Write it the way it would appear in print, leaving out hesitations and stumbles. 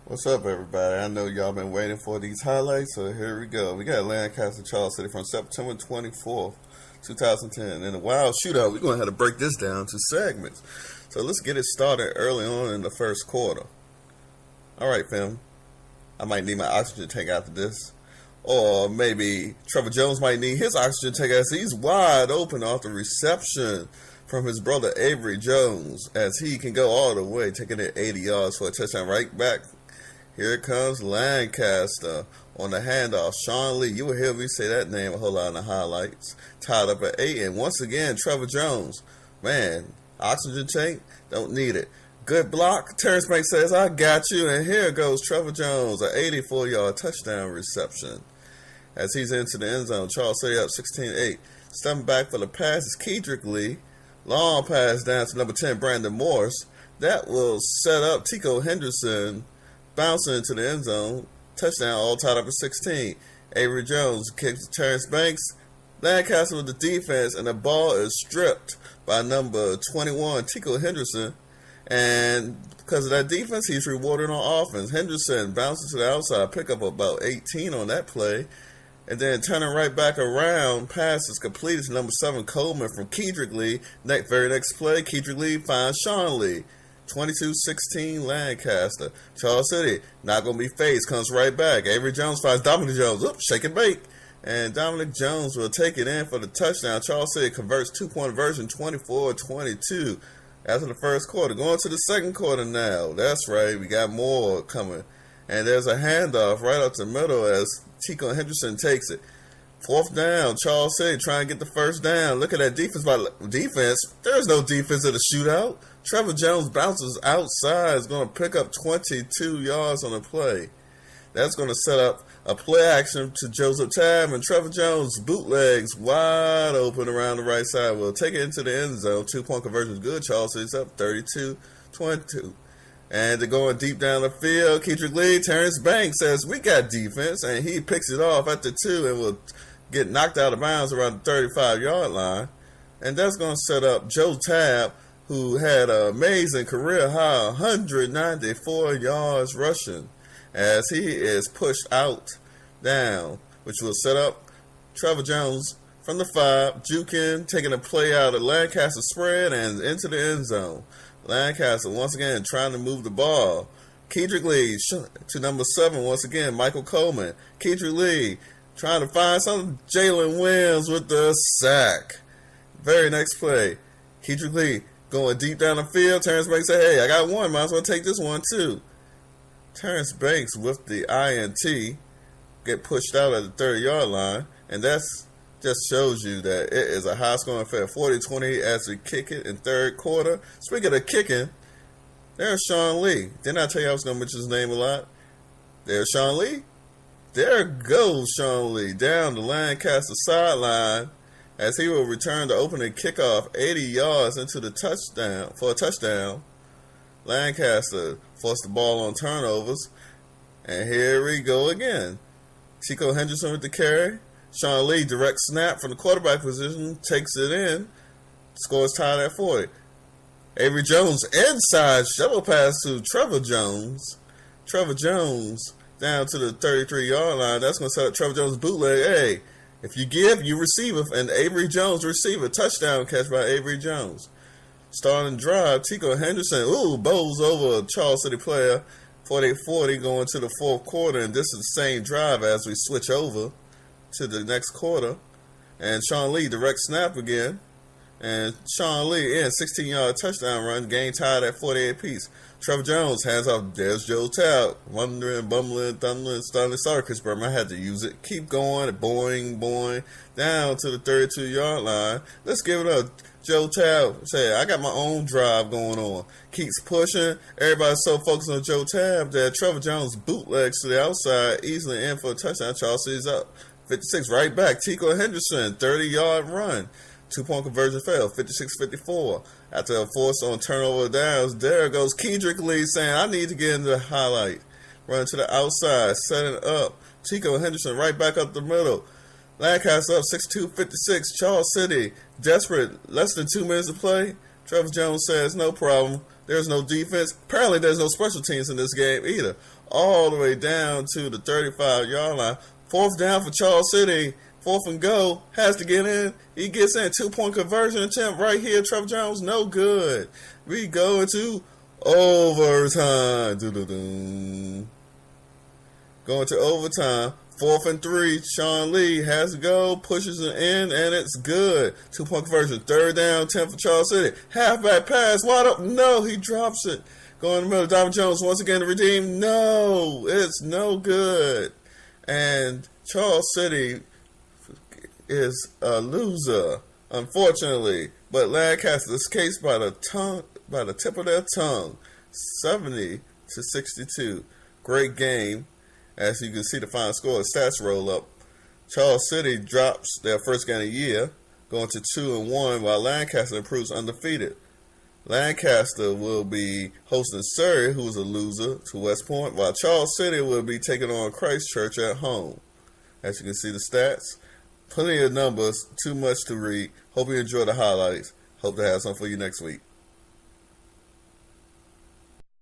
What's up, everybody? I know y'all been waiting for these highlights, so here we go. We got Lancaster, Charles City from September 24th, 2010. In the Wild Shootout, we're going to have to break this down to segments. So let's get it started early on in the first quarter. All right, fam. I might need my oxygen tank after this. Or maybe Trevor Jones might need his oxygen tank as he's wide open off the reception from his brother Avery Jones as he can go all the way, taking it 80 yards for a touchdown right back. Here comes Lancaster on the handoff. Sean Lee, you will hear me say that name a whole lot in the highlights. Tied up at 8. And once again, Trevor Jones. Man, oxygen tank, don't need it. Good block. Terrence Banks says, I got you. And here goes Trevor Jones, an 84-yard touchdown reception. As he's into the end zone, Charles City up 16-8. Stepping back for the pass is Kedrick Lee. Long pass down to number 10, Brandon Morse. That will set up Tico Henderson bouncing into the end zone. Touchdown, all tied up at 16. Avery Jones kicks to Terrence Banks. Lancaster with the defense, and the ball is stripped by number 21, Tico Henderson. And because of that defense, he's rewarded on offense. Henderson bounces to the outside, pick up about 18 on that play. And then turning right back around, pass is completed to number 7, Coleman from Kedrick Lee. Very next play, Kedrick Lee finds Sean Lee. 22-16 Lancaster. Charles City, not going to be phased, comes right back. Avery Jones finds Dominic Jones. Oops, shake and bake. And Dominic Jones will take it in for the touchdown. Charles City converts two-point version 24-22 after the first quarter. Going to the second quarter now. That's right, we got more coming. And there's a handoff right up the middle as Tico Henderson takes it. Fourth down, Charles City trying to get the first down. Look at that defense. There's no defense in the shootout. Trevor Jones bounces outside. Is going to pick up 22 yards on the play. That's going to set up a play action to Joseph Tab, and Trevor Jones bootlegs wide open around the right side. Will take it into the end zone. 2-point conversion is good. Charles City's up 32-22. And they're going deep down the field. Kedrick Lee, Terrence Banks says, we got defense. And he picks it off at the 2 and will get knocked out of bounds around the 35-yard line. And that's going to set up Joe Tab, who had an amazing career high, 194 yards rushing, as he is pushed out down, which will set up Trevor Jones from the 5, juking, taking a play out of Lancaster spread and into the end zone. Lancaster once again trying to move the ball. Kedrick Lee to number 7 once again, Michael Coleman. Kedrick Lee trying to find something. Jalen Williams with the sack. Very next play, Kedrick Lee going deep down the field. Terrence Banks said, hey, I got one. Might as well take this one too. Terrence Banks with the INT get pushed out at the 30-yard line. And that's just shows you that it is a high-scoring affair. 40-20 as we kick it in third quarter. Speaking of kicking, there's Sean Lee. Didn't I tell you I was going to mention his name a lot? There's Sean Lee. There goes Sean Lee down the Lancaster sideline as he will return the opening kickoff 80 yards into the touchdown for a touchdown. Lancaster forced the ball on turnovers. And here we go again. Tico Henderson with the carry. Sean Lee, direct snap from the quarterback position, takes it in, scores tied at 40. Avery Jones, inside shovel pass to Trevor Jones. Trevor Jones down to the 33-yard line. That's going to set up Trevor Jones' bootleg. Hey, if you give, you receive it. And Avery Jones receive a touchdown catch by Avery Jones. Starting drive, Tico Henderson, bows over a Charles City player. 48-40 going to the fourth quarter. And this is the same drive as we switch over to the next quarter. And Sean Lee, direct snap again. And Sean Lee in 16-yard touchdown run, game tied at 48 apiece. Trevor Jones hands off. There's Joe Tout. Wondering, bumbling, stumbling. Sorry, Chris Berman, I had to use it. Keep going. Boing. Down to the 32-yard line. Let's give it up. Joe Tab said, I got my own drive going on. Keeps pushing. Everybody's so focused on Joe Tab that Trevor Jones bootlegs to the outside, easily in for a touchdown. Charles City's up 56 right back. Tico Henderson, 30-yard run. 2-point conversion failed, 56-54. After a force on turnover downs, there goes Kedrick Lee saying, I need to get into the highlight. Running to the outside, setting up. Tico Henderson right back up the middle. Lancaster up 62-56. Charles City desperate, less than 2 minutes to play. Trevor Jones says, no problem. There's no defense. Apparently, there's no special teams in this game either. All the way down to the 35-yard line. Fourth down for Charles City. Fourth and go. Has to get in. He gets in. 2-point conversion attempt right here. Trevor Jones, no good. We go into overtime. Going to overtime. 4th and 3. Sean Lee has to go. Pushes it in, and it's good. 2-point conversion. 3rd down. 10 for Charles City. Halfback pass. Wide up. No, he drops it. Going in the middle. Donovan Jones once again to redeem. No, it's no good. And Charles City is a loser, unfortunately. But Lancaster escapes by the tip of their tongue, 70-62. Great game. As you can see, the final score, the stats roll up. Charles City drops their first game of the year, going to 2-1, while Lancaster improves undefeated. Lancaster will be hosting Surrey, who's a loser, to West Point, while Charles City will be taking on Christchurch at home. As you can see the stats, plenty of numbers, too much to read. Hope you enjoy the highlights. Hope to have some for you next week.